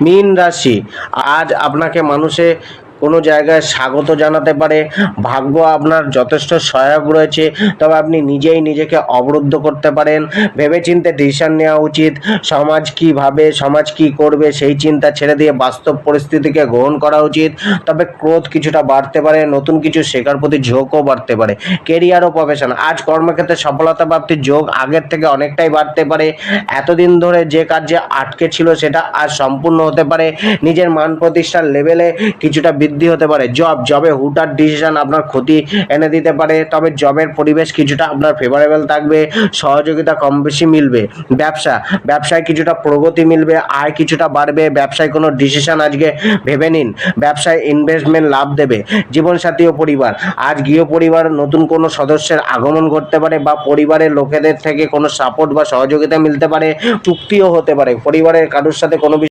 মীন রাশি, আজ আপনাকে মানুষে কোনো জায়গায় স্বাগত জানাতে পারে। ভাগ্য আপনার যথেষ্ট সহায়ক রয়েছে, তবে আপনি নিজেই নিজেকে অবরুদ্ধ করতে পারেন। ভেবেচিন্তে ডিসিশন নেওয়া উচিত। সমাজ কী ভাবে, সমাজ কী করবে সেই চিন্তা ছেড়ে দিয়ে বাস্তব পরিস্থিতিকে গ্রহণ করা উচিত। তবে ক্রোধ কিছুটা বাড়তে পারে, নতুন কিছু শেখার প্রতি ঝোঁকও বাড়তে পারে। কেরিয়ার ও প্রফেশন, আজ কর্মক্ষেত্রে সফলতা প্রাপ্তির যোগ আগের থেকে অনেকটাই বাড়তে পারে। এতদিন ধরে যে কাজে আটকে ছিল সেটা আজ সম্পূর্ণ হতে পারে। নিজের মান প্রতিষ্ঠার লেভেলে কিছুটা বৃদ্ধি হতে পারে। জবে হুটহাট ডিসিশন আপনার ক্ষতি এনে দিতে পারে, তবে জবের পরিবেশ কিছুটা আপনার ফেভারেবল থাকবে, সহযোগিতা কম বেশি মিলবে। ব্যবসায় কিছুটা প্রগতি মিলবে, আয় কিছুটা বাড়বে। ব্যবসায় কোনো ডিসিশন আজকে ভেবে নিন, ব্যবসায় ইনভেস্টমেন্ট লাভ দেবে। জীবনসাথী ও পরিবার, আজ গৃহ পরিবার নতুন কোনো সদস্যের আগমন ঘটতে পারে বা পরিবারের লোকেদের থেকে কোনো সাপোর্ট বা সহযোগিতা মিলতে পারে। চুক্তিও হতে পারে, পরিবারের কারোর সাথে কোনো